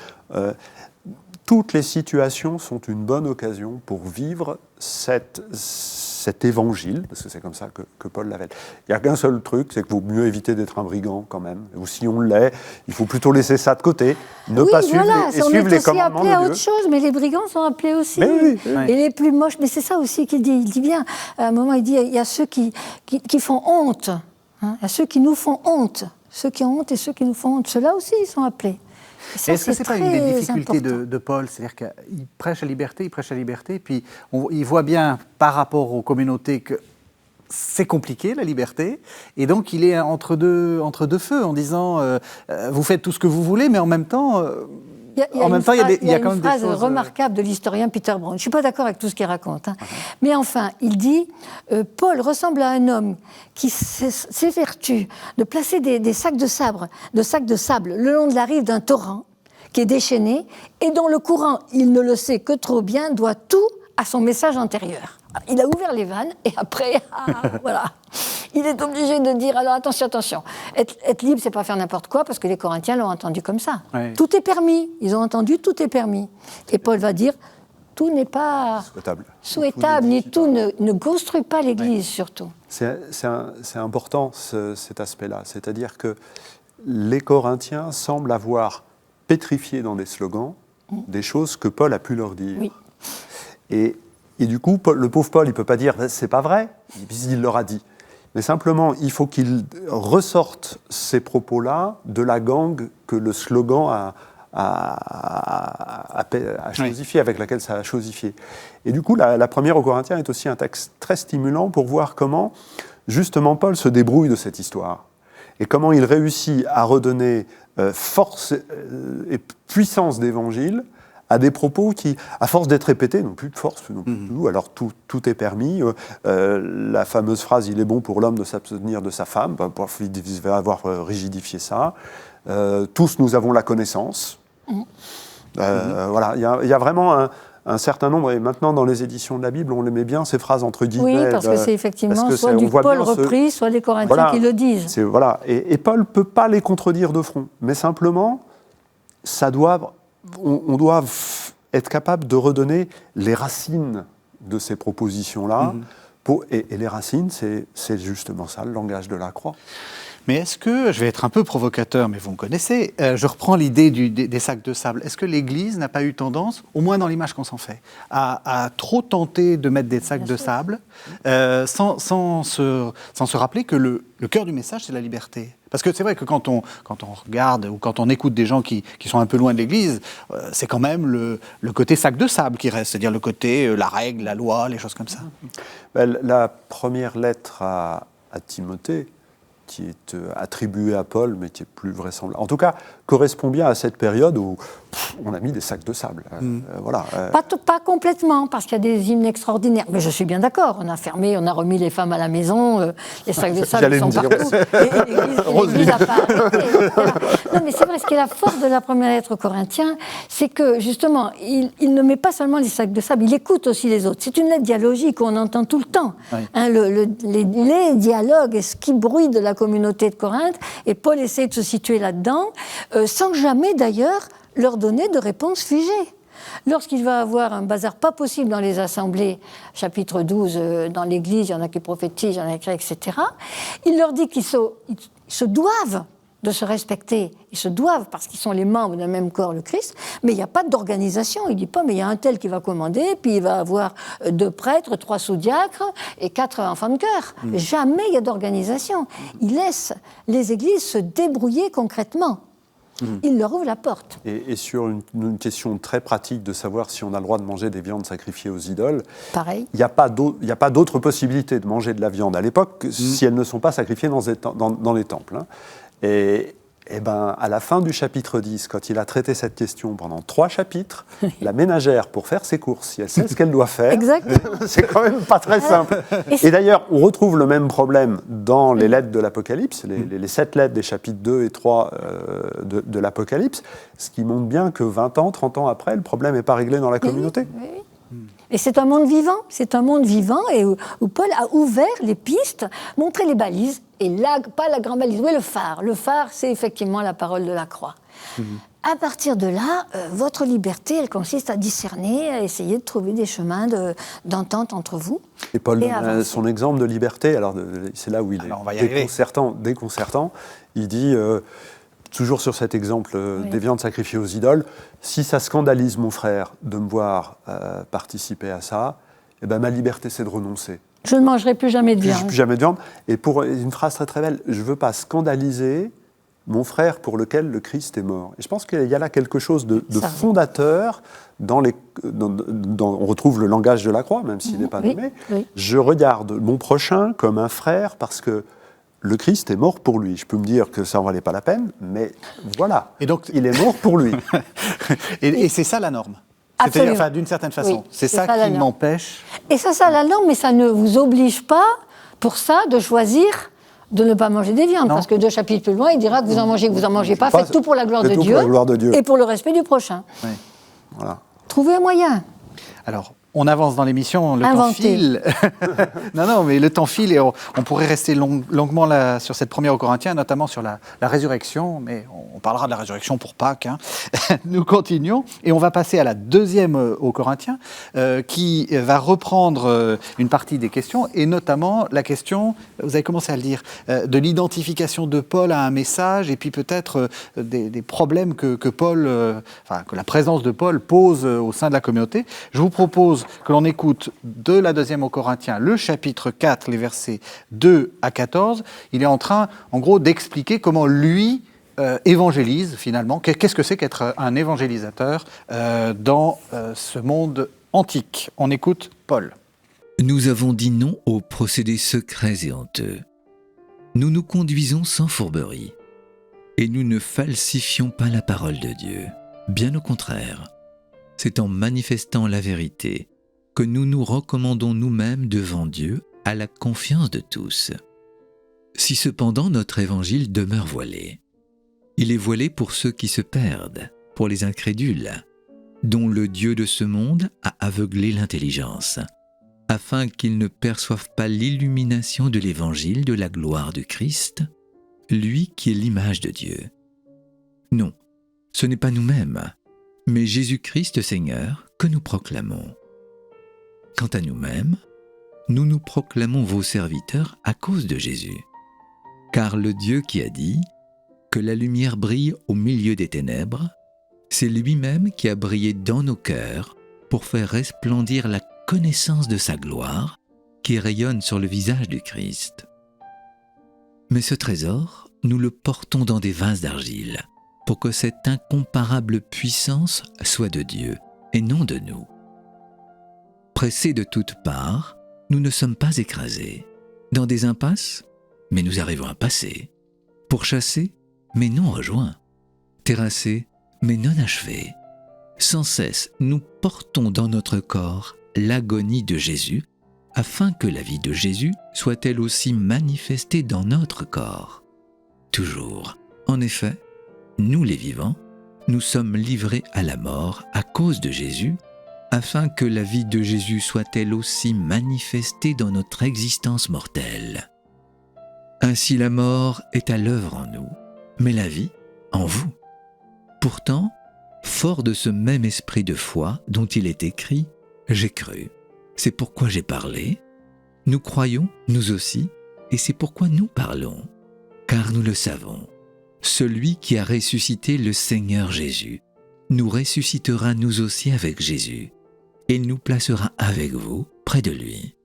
toutes les situations sont une bonne occasion pour vivre cet évangile, parce que c'est comme ça que Paul l'appelle. Il n'y a qu'un seul truc, c'est qu'il vaut mieux éviter d'être un brigand quand même. Ou si on l'est, il faut plutôt laisser ça de côté, ne pas suivre les commandements de Dieu. On est aussi appelés à autre chose, mais les brigands sont appelés aussi. Oui. Et les plus moches, mais c'est ça aussi qu'il dit. Il dit bien, à un moment, il dit, il y a ceux qui font honte. Hein, il y a ceux qui nous font honte. Ceux qui ont honte et ceux qui nous font honte. Ceux-là aussi, ils sont appelés. Est-ce que ce n'est pas une des difficultés de Paul? C'est-à-dire qu'il prêche la liberté, puis il voit bien par rapport aux communautés que c'est compliqué, la liberté, et donc il est entre deux feux en disant vous faites tout ce que vous voulez, mais en même temps... Il y a une phrase remarquable de l'historien Peter Brown. Je ne suis pas d'accord avec tout ce qu'il raconte. Hein. Mais enfin, il dit Paul ressemble à un homme qui s'évertue de placer des sacs de sable le long de la rive d'un torrent qui est déchaîné et dont le courant, il ne le sait que trop bien, doit tout à son message antérieur. Il a ouvert les vannes et après, voilà. Il est obligé de dire, alors attention, être libre, c'est pas faire n'importe quoi, parce que les Corinthiens l'ont entendu comme ça. Ouais. Tout est permis, ils ont entendu, tout est permis. Et Paul va dire, tout n'est pas souhaitable ni tout ne construit pas l'Église, surtout. C'est important, cet aspect-là. C'est-à-dire que les Corinthiens semblent avoir pétrifié dans des slogans des choses que Paul a pu leur dire. Oui. Et du coup, le pauvre Paul, il ne peut pas dire « c'est pas vrai », il leur a dit. Mais simplement, il faut qu'il ressorte ces propos-là de la gangue que le slogan a chosifié, avec laquelle ça a chosifié. Et du coup, la première aux Corinthiens est aussi un texte très stimulant pour voir comment, justement, Paul se débrouille de cette histoire. Et comment il réussit à redonner force et puissance d'évangile à des propos qui, à force d'être répétés, n'ont plus de force. Alors tout est permis. La fameuse phrase « il est bon pour l'homme de s'abstenir de sa femme », il va avoir rigidifié ça. Tous nous avons la connaissance. Voilà, il y a vraiment un certain nombre, et maintenant dans les éditions de la Bible, on les met bien, ces phrases entre guillemets. Oui, parce que c'est effectivement soit du Paul repris, soit les Corinthiens qui le disent. Voilà, et Paul ne peut pas les contredire de front, mais simplement, on doit être capable de redonner les racines de ces propositions-là. Et les racines, c'est justement ça, le langage de la croix. Mais est-ce que, je vais être un peu provocateur, mais vous me connaissez, je reprends l'idée des sacs de sable. Est-ce que l'Église n'a pas eu tendance, au moins dans l'image qu'on s'en fait, à trop tenter de mettre des sacs de sable sans se rappeler que le cœur du message, c'est la liberté? Parce que c'est vrai que quand on regarde ou quand on écoute des gens qui sont un peu loin de l'Église, c'est quand même le côté sac de sable qui reste, c'est-à-dire le côté la règle, la loi, les choses comme ça. La première lettre à Timothée, qui est attribuée à Paul, mais qui est plus vraisemblable, en tout cas, correspond bien à cette période où on a mis des sacs de sable. Voilà. Pas complètement, parce qu'il y a des hymnes extraordinaires. Mais je suis bien d'accord, on a remis les femmes à la maison, les sacs de sable sont partout, et l'Église n'a pas arrêté. Non, mais c'est vrai, ce qui est la force de la première lettre aux Corinthiens, c'est que, justement, il ne met pas seulement les sacs de sable, il écoute aussi les autres. C'est une lettre dialogique qu'on entend tout le temps. Oui. Hein, les dialogues et ce qui bruit de la communauté de Corinthe, et Paul essaie de se situer là-dedans, sans jamais, d'ailleurs, leur donner de réponse figée. Lorsqu'il va avoir un bazar pas possible dans les assemblées, chapitre 12, dans l'Église, il y en a qui prophétisent, il y en a qui, etc., il leur dit qu'ils se doivent de se respecter. Ils se doivent parce qu'ils sont les membres d'un même corps, le Christ, mais il n'y a pas d'organisation. Il ne dit pas, mais il y a un tel qui va commander, puis il va avoir 2 prêtres, 3 sous-diacres et 4 enfants de chœur. Jamais il y a d'organisation. Il laisse les églises se débrouiller concrètement. Il leur ouvre la porte. Et sur une question très pratique de savoir si on a le droit de manger des viandes sacrifiées aux idoles, Pareil. il n'y a pas d'autre possibilité de manger de la viande à l'époque si elles ne sont pas sacrifiées dans les temples. Et ben, à la fin du chapitre 10, quand il a traité cette question pendant 3 chapitres, la ménagère, pour faire ses courses, si elle sait ce qu'elle doit faire, c'est quand même pas très simple. Et d'ailleurs, on retrouve le même problème dans les lettres de l'Apocalypse, les 7 lettres des chapitres 2 et 3 de l'Apocalypse, ce qui montre bien que 20 ans, 30 ans après, le problème n'est pas réglé dans la communauté. Oui. Et c'est un monde vivant, et où Paul a ouvert les pistes, montré les balises, et là, pas la grande balise, oui, le phare. Le phare, c'est effectivement la parole de la croix. À partir de là, votre liberté, elle consiste à discerner, à essayer de trouver des chemins d'entente entre vous. Et Paul donne son exemple de liberté, alors c'est là où il est déconcertant. Il dit... toujours sur cet exemple des viandes sacrifiées aux idoles, si ça scandalise mon frère de me voir participer à ça, eh ben ma liberté c'est de renoncer. Je ne mangerai plus jamais de viande. Plus jamais de viande. Et pour une phrase très très belle, je ne veux pas scandaliser mon frère pour lequel le Christ est mort. Et je pense qu'il y a là quelque chose de fondateur on retrouve le langage de la croix, même s'il n'est pas nommé. Oui. Je regarde mon prochain comme un frère parce que le Christ est mort pour lui. Je peux me dire que ça en valait pas la peine, mais voilà. Et donc, il est mort pour lui. et c'est ça la norme. Absolument. Enfin, d'une certaine façon. Oui, c'est ça qui m'empêche. Et ça la norme, mais ça ne vous oblige pas, pour ça, de choisir de ne pas manger des viandes. Non. Parce que 2 chapitres plus loin, il dira que vous en mangez, que vous en mangez pas. Faites tout pour la gloire de Dieu et pour le respect du prochain. Oui. Voilà. Trouvez un moyen. Alors, on avance dans l'émission, le temps file. non, mais le temps file et on pourrait rester longuement là, sur cette première aux Corinthiens, notamment sur la résurrection, mais on parlera de la résurrection pour Pâques. Nous continuons et on va passer à la deuxième aux Corinthiens qui va reprendre une partie des questions et notamment la question, vous avez commencé à le dire, de l'identification de Paul à un message et puis peut-être des problèmes que la présence de Paul pose au sein de la communauté. Je vous propose que l'on écoute de la deuxième aux Corinthiens, le chapitre 4, les versets 2 à 14. Il est en train, en gros, d'expliquer comment lui évangélise, finalement. Qu'est-ce que c'est qu'être un évangélisateur dans ce monde antique ? On écoute Paul. Nous avons dit non aux procédés secrets et honteux. Nous nous conduisons sans fourberie. Et nous ne falsifions pas la parole de Dieu. Bien au contraire. C'est en manifestant la vérité que nous nous recommandons nous-mêmes devant Dieu à la confiance de tous. Si cependant notre évangile demeure voilé, il est voilé pour ceux qui se perdent, pour les incrédules, dont le Dieu de ce monde a aveuglé l'intelligence, afin qu'ils ne perçoivent pas l'illumination de l'évangile de la gloire du Christ, lui qui est l'image de Dieu. Non, ce n'est pas nous-mêmes, mais Jésus-Christ Seigneur que nous proclamons. Quant à nous-mêmes, nous nous proclamons vos serviteurs à cause de Jésus. Car le Dieu qui a dit que la lumière brille au milieu des ténèbres, c'est lui-même qui a brillé dans nos cœurs pour faire resplendir la connaissance de sa gloire qui rayonne sur le visage du Christ. Mais ce trésor, nous le portons dans des vases d'argile, pour que cette incomparable puissance soit de Dieu et non de nous. Pressés de toutes parts, nous ne sommes pas écrasés. Dans des impasses, mais nous arrivons à passer. Pourchassés, mais non rejoints. Terrassés, mais non achevés. Sans cesse, nous portons dans notre corps l'agonie de Jésus, afin que la vie de Jésus soit elle aussi manifestée dans notre corps. Toujours. En effet, nous les vivants, nous sommes livrés à la mort à cause de Jésus, afin que la vie de Jésus soit elle aussi manifestée dans notre existence mortelle. Ainsi la mort est à l'œuvre en nous, mais la vie en vous. Pourtant, fort de ce même esprit de foi dont il est écrit, j'ai cru, c'est pourquoi j'ai parlé, nous croyons, nous aussi, et c'est pourquoi nous parlons, car nous le savons. Celui qui a ressuscité le Seigneur Jésus nous ressuscitera nous aussi avec Jésus et nous placera avec vous près de lui.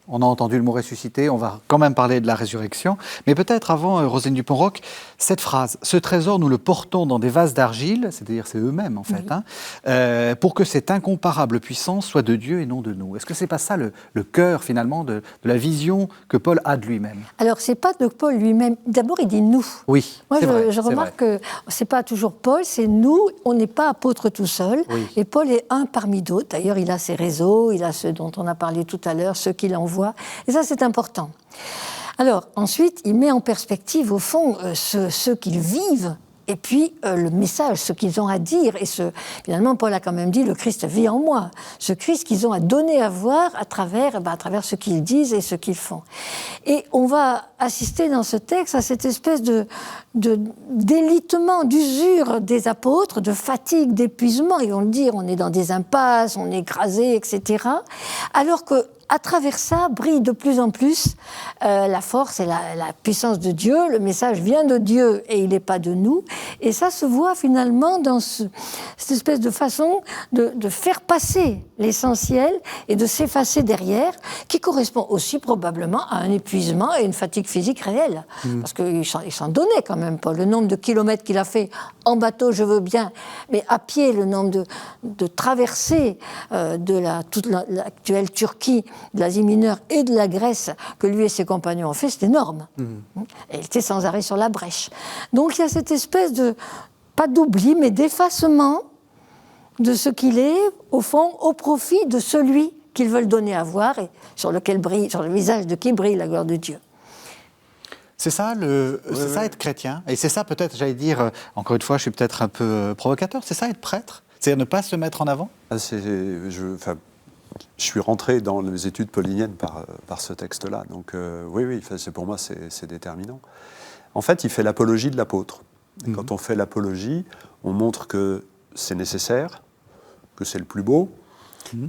On a entendu le mot ressuscité, on va quand même parler de la résurrection. Mais peut-être avant, Roselyne Dupont-Roch, cette phrase, ce trésor, nous le portons dans des vases d'argile, c'est-à-dire c'est eux-mêmes en fait, pour que cette incomparable puissance soit de Dieu et non de nous. Est-ce que c'est pas ça le cœur finalement de la vision que Paul a de lui-même? Alors, c'est pas de Paul lui-même. D'abord, il dit nous. Oui, Moi, c'est vrai, je remarque que c'est pas toujours Paul, c'est nous. On n'est pas apôtre tout seul. Oui. Et Paul est un parmi d'autres. D'ailleurs, il a ses réseaux, il a ceux dont on a parlé tout à l'heure, ceux qu'il envoie. Et ça, c'est important. Alors, ensuite, il met en perspective, au fond, ceux qu'ils vivent, et puis le message, ce qu'ils ont à dire. Et finalement, Paul a quand même dit, le Christ vit en moi. Ce Christ qu'ils ont à donner à voir à travers ce qu'ils disent et ce qu'ils font. Et on va assister dans ce texte à cette espèce d'élitement, d'usure des apôtres, de fatigue, d'épuisement. Ils vont le dire, on est dans des impasses, on est écrasé, etc. Alors que à travers ça, brille de plus en plus la force et la puissance de Dieu. Le message vient de Dieu et il n'est pas de nous. Et ça se voit finalement dans cette espèce de façon de faire passer l'essentiel et de s'effacer derrière, qui correspond aussi probablement à un épuisement et une fatigue physique réelle. Parce qu'il s'en donnait quand même pas. Le nombre de kilomètres qu'il a fait en bateau, je veux bien, mais à pied, le nombre de traversées de toute l'actuelle Turquie, de l'Asie mineure et de la Grèce que lui et ses compagnons ont fait, c'est énorme. Et il était sans arrêt sur la brèche. Donc il y a cette espèce de, pas d'oubli, mais d'effacement de ce qu'il est, au fond, au profit de celui qu'ils veulent donner à voir et sur le visage de qui brille la gloire de Dieu. C'est ça, ça être chrétien. Et c'est ça peut-être, j'allais dire, encore une fois, je suis peut-être un peu provocateur, c'est ça être prêtre? C'est-à-dire ne pas se mettre en avant? Je suis rentré dans les études pauliniennes par ce texte-là. Donc oui, pour moi, c'est déterminant. En fait, il fait l'apologie de l'apôtre. Quand on fait l'apologie, on montre que c'est nécessaire, que c'est le plus beau,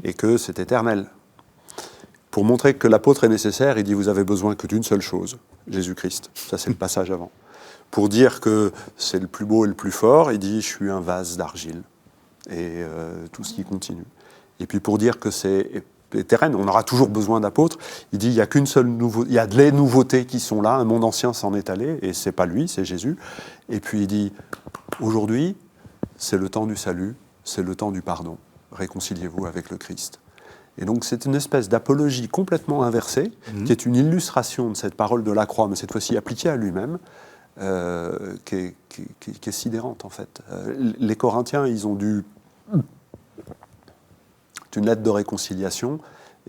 et que c'est éternel. Pour montrer que l'apôtre est nécessaire, il dit « vous avez besoin que d'une seule chose, Jésus-Christ ». Ça, c'est le passage avant. Pour dire que c'est le plus beau et le plus fort, il dit « je suis un vase d'argile ». Et tout ce qui continue. Et puis pour dire que c'est éternel, on aura toujours besoin d'apôtres, il dit il n'y a qu'une seule nouveauté, il y a les nouveautés qui sont là, un monde ancien s'en est allé, et c'est pas lui, c'est Jésus. Et puis il dit aujourd'hui, c'est le temps du salut, c'est le temps du pardon, réconciliez-vous avec le Christ. Et donc c'est une espèce d'apologie complètement inversée, qui est une illustration de cette parole de la croix, mais cette fois-ci appliquée à lui-même, qui est sidérante en fait. Les Corinthiens, ils ont dû... une lettre de réconciliation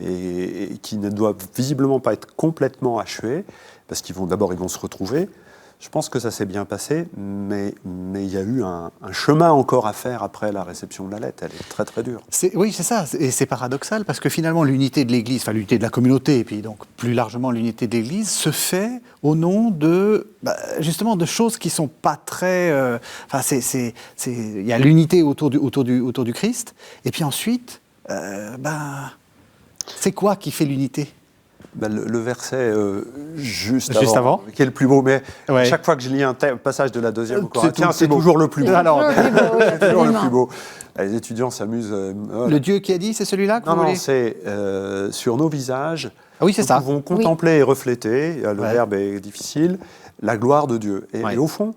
et qui ne doit visiblement pas être complètement achevée, parce qu'ils vont se retrouver. Je pense que ça s'est bien passé, mais il y a eu un chemin encore à faire après la réception de la lettre. Elle est très très dure. Oui, c'est ça, et c'est paradoxal, parce que finalement l'unité de l'Église, enfin l'unité de la communauté, et puis donc plus largement l'unité de l'Église, se fait au nom de, justement, de choses qui ne sont pas très... il y a l'unité autour du Christ, et puis ensuite... c'est quoi qui fait l'unité? Le verset juste avant, qui est le plus beau, mais ouais. Chaque fois que je lis un passage de la deuxième Corinthiens, c'est toujours le plus beau. C'est toujours le plus beau. Les étudiants s'amusent. Le Dieu qui a dit, c'est celui-là que vous voulez? Non, c'est sur nos visages, oui, c'est ça. Nous pouvons contempler et refléter, le verbe est difficile, la gloire de Dieu. Et au fond,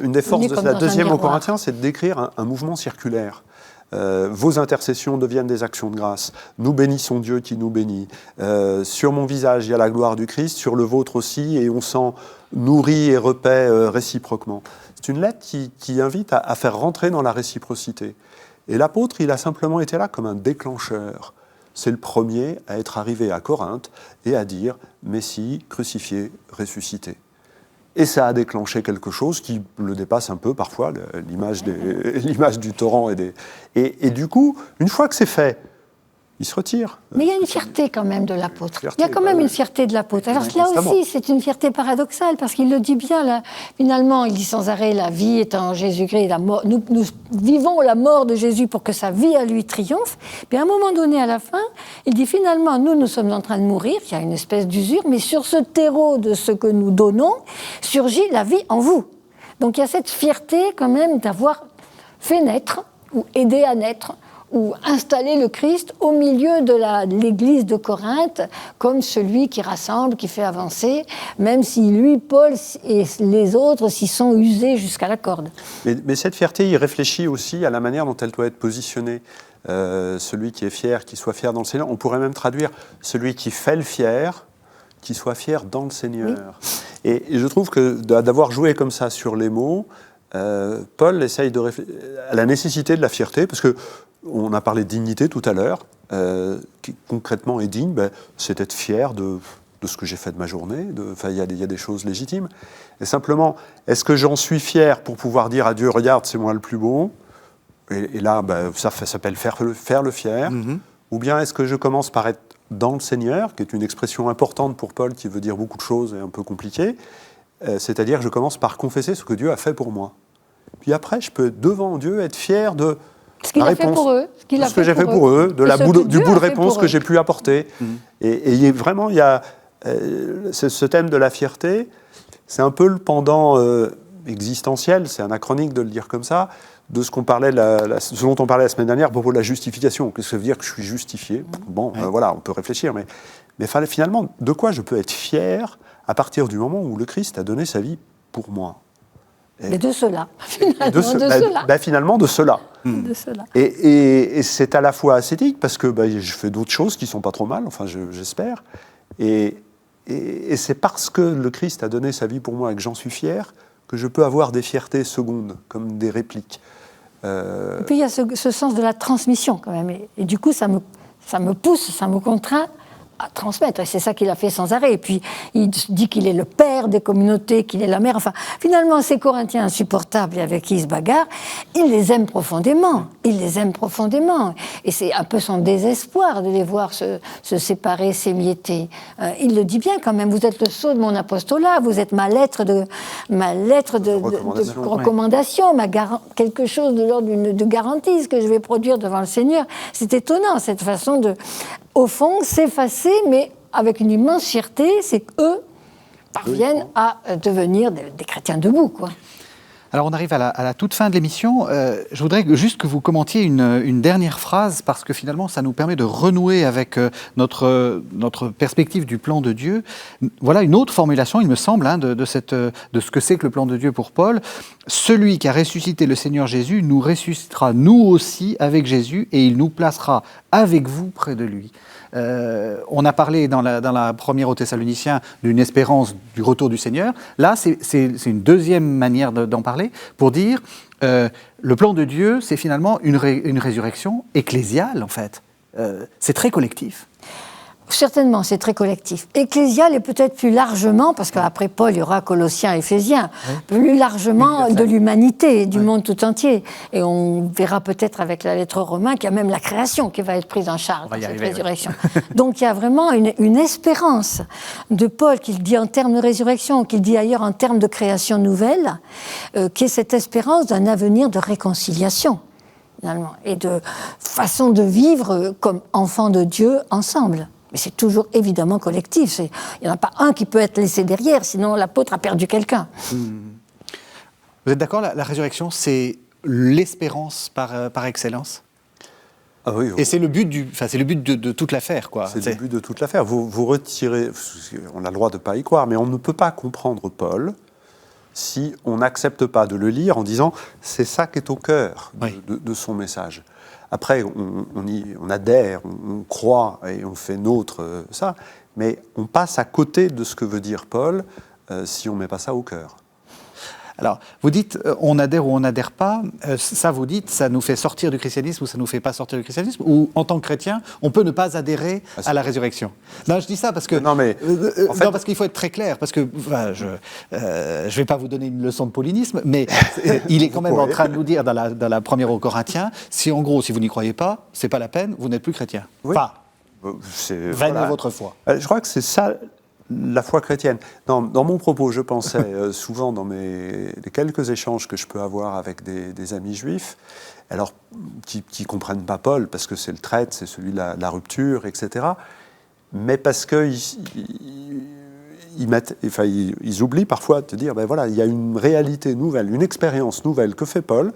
une des forces de la deuxième aux Corinthiens, c'est de décrire un mouvement circulaire. Vos intercessions deviennent des actions de grâce. Nous bénissons Dieu qui nous bénit. Sur mon visage, il y a la gloire du Christ, sur le vôtre aussi, et on s'en nourrit et repaît réciproquement. C'est une lettre qui invite à faire rentrer dans la réciprocité. Et l'apôtre, il a simplement été là comme un déclencheur. C'est le premier à être arrivé à Corinthe et à dire « Messie, crucifié, ressuscité ». Et ça a déclenché quelque chose qui le dépasse un peu parfois, l'image du torrent. Et du coup, une fois que c'est fait, il se retire. Mais il y a une fierté quand même de l'apôtre. Il y a quand même une fierté de l'apôtre. Alors là aussi, c'est une fierté paradoxale, parce qu'il le dit bien, là, finalement, il dit sans arrêt, la vie est en Jésus-Christ, nous vivons la mort de Jésus pour que sa vie à lui triomphe. Puis à un moment donné, à la fin, il dit finalement, nous sommes en train de mourir, il y a une espèce d'usure, mais sur ce terreau de ce que nous donnons, surgit la vie en vous. Donc il y a cette fierté quand même d'avoir fait naître, ou aidé à naître, ou installer le Christ au milieu de l'Église de Corinthe comme celui qui rassemble, qui fait avancer, même si lui, Paul et les autres s'y sont usés jusqu'à la corde. Mais cette fierté, il réfléchit aussi à la manière dont elle doit être positionnée. Celui qui est fier, qui soit fier dans le Seigneur. On pourrait même traduire celui qui fait le fier, qui soit fier dans le Seigneur. Oui. Et je trouve que d'avoir joué comme ça sur les mots, Paul essaye de réfléchir à la nécessité de la fierté, parce qu'on a parlé de dignité tout à l'heure, qui concrètement est digne, c'est être fier de ce que j'ai fait de ma journée. Il y a des choses légitimes. Et simplement, est-ce que j'en suis fier pour pouvoir dire à Dieu, regarde, c'est moi le plus beau? Et là, ça s'appelle faire le fier. Mm-hmm. Ou bien est-ce que je commence par être dans le Seigneur, qui est une expression importante pour Paul, qui veut dire beaucoup de choses et un peu compliquée, c'est-à-dire que je commence par confesser ce que Dieu a fait pour moi. Puis après, je peux, devant Dieu, être fier de ce qu'il a fait pour eux, ce que j'ai fait pour eux, du bout de réponse que j'ai pu apporter. Mm-hmm. Et vraiment, il y a ce thème de la fierté, c'est un peu le pendant existentiel, c'est anachronique de le dire comme ça, de ce ce dont on parlait la semaine dernière à propos de la justification. Qu'est-ce que ça veut dire que je suis justifié? Bon, voilà, on peut réfléchir, mais finalement, de quoi je peux être fier à partir du moment où le Christ a donné sa vie pour moi? Et de cela, finalement, de cela. De cela. Et c'est à la fois ascétique, parce que je fais d'autres choses qui ne sont pas trop mal, enfin, j'espère, et c'est parce que le Christ a donné sa vie pour moi et que j'en suis fier que je peux avoir des fiertés secondes, comme des répliques. Et puis il y a ce sens de la transmission quand même. Et du coup, ça me pousse, ça me contraint à transmettre. Et c'est ça qu'il a fait sans arrêt. Et puis, il dit qu'il est le père des communautés, qu'il est la mère. Enfin, finalement, ces Corinthiens insupportables avec qui il se bagarre, il les aime profondément. Il les aime profondément. Et c'est un peu son désespoir de les voir se séparer, s'émietter. Il le dit bien quand même. Vous êtes le sceau de mon apostolat. Vous êtes ma lettre de recommandation, quelque chose de l'ordre de garantie, ce que je vais produire devant le Seigneur. C'est étonnant, cette façon de, au fond, s'effacer, mais avec une immense fierté, c'est qu'eux parviennent à devenir des chrétiens debout, quoi. Alors on arrive à la toute fin de l'émission. Je voudrais juste que vous commentiez une dernière phrase, parce que finalement ça nous permet de renouer avec notre perspective du plan de Dieu. Voilà une autre formulation, il me semble, de ce que c'est que le plan de Dieu pour Paul. Celui qui a ressuscité le Seigneur Jésus nous ressuscitera nous aussi avec Jésus, et il nous placera avec vous près de lui. On a parlé dans la première aux Thessaloniciens d'une espérance du retour du Seigneur. Là, c'est une deuxième manière d'en parler, pour dire le plan de Dieu, c'est finalement une résurrection ecclésiale, en fait. C'est très collectif. Certainement, c'est très collectif. Ecclésial et peut-être plus largement, parce qu'après Paul, il y aura Colossiens, Éphésiens, plus largement de l'humanité, du monde tout entier. Et on verra peut-être avec la lettre aux Romains qu'il y a même la création qui va être prise en charge dans cette résurrection. Donc il y a vraiment une espérance de Paul, qu'il dit en termes de résurrection, qu'il dit ailleurs en termes de création nouvelle, qui est cette espérance d'un avenir de réconciliation, finalement, et de façon de vivre comme enfants de Dieu ensemble. Mais c'est toujours évidemment collectif. Il n'y en a pas un qui peut être laissé derrière, sinon l'apôtre a perdu quelqu'un. Vous êtes d'accord, la résurrection, c'est l'espérance par excellence? Ah oui, et c'est le but de toute l'affaire, quoi. C'est le but de toute l'affaire. Vous retirez, on a le droit de ne pas y croire, mais on ne peut pas comprendre Paul si on n'accepte pas de le lire en disant c'est ça qui est au cœur de son message. Après, on adhère, on croit et on fait nôtre ça, mais on passe à côté de ce que veut dire Paul si on ne met pas ça au cœur. Alors, vous dites on adhère ou on n'adhère pas, ça vous dites, ça nous fait sortir du christianisme ou ça ne nous fait pas sortir du christianisme, ou en tant que chrétien, on peut ne pas adhérer à la résurrection? Non, je dis ça parce que... Non, mais... en fait, non, parce qu'il faut être très clair, parce que je ne vais pas vous donner une leçon de paulinisme, mais il est quand même en train de nous dire dans la première aux Corinthiens, si en gros, si vous n'y croyez pas, c'est pas la peine, vous n'êtes plus chrétien. Oui. Enfin, vainez votre foi. Je crois que c'est ça... La foi chrétienne. Dans mon propos, je pensais souvent dans les quelques échanges que je peux avoir avec des amis juifs, alors qui ne comprennent pas Paul, parce que c'est le traître, c'est celui de la rupture, etc., mais parce qu'ils oublient parfois de te dire, ben voilà, il y a une réalité nouvelle, une expérience nouvelle que fait Paul,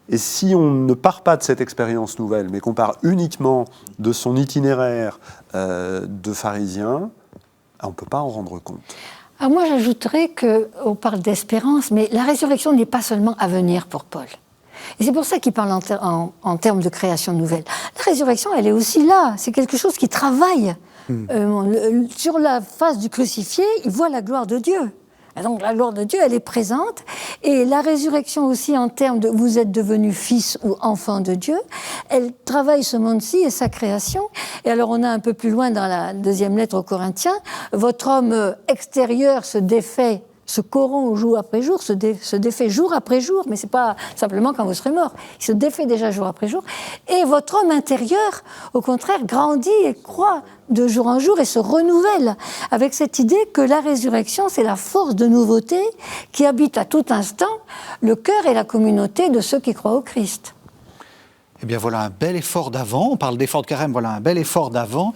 Et si on ne part pas de cette expérience nouvelle, mais qu'on part uniquement de son itinéraire de pharisien, on ne peut pas en rendre compte. Alors moi, j'ajouterais qu'on parle d'espérance, mais la résurrection n'est pas seulement à venir pour Paul. Et c'est pour ça qu'il parle en termes de création nouvelle. La résurrection, elle est aussi là. C'est quelque chose qui travaille. Sur la face du crucifié, il voit la gloire de Dieu. Et donc la gloire de Dieu, elle est présente. Et la résurrection aussi, en termes de vous êtes devenu fils ou enfant de Dieu, elle travaille ce monde-ci et sa création. Et alors on a un peu plus loin dans la deuxième lettre aux Corinthiens, votre homme extérieur se défait, se corrompt jour après jour, se défait jour après jour, mais c'est pas simplement quand vous serez mort. Il se défait déjà jour après jour. Et votre homme intérieur, au contraire, grandit et croît de jour en jour et se renouvelle, avec cette idée que la résurrection, c'est la force de nouveauté qui habite à tout instant le cœur et la communauté de ceux qui croient au Christ. Eh bien voilà un bel effort d'avant, on parle d'effort de carême, voilà un bel effort d'avant,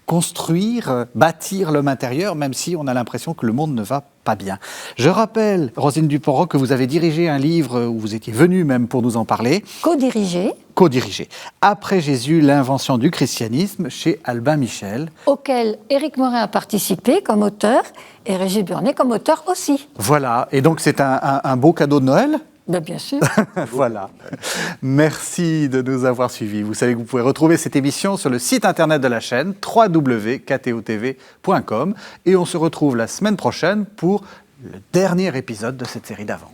construire, bâtir l'homme intérieur, même si on a l'impression que le monde ne va pas bien. Je rappelle, Roselyne Dupont-Roch, que vous avez dirigé un livre, où vous étiez venue même pour nous en parler. Co-dirigé. Après Jésus, l'invention du christianisme, chez Albin Michel. Auquel Éric Morin a participé comme auteur, et Régis Burnet comme auteur aussi. Voilà, et donc c'est un beau cadeau de Noël ? Ben, bien sûr. Voilà. Merci de nous avoir suivis. Vous savez que vous pouvez retrouver cette émission sur le site internet de la chaîne www.ktotv.com et on se retrouve la semaine prochaine pour le dernier épisode de cette série d'avant.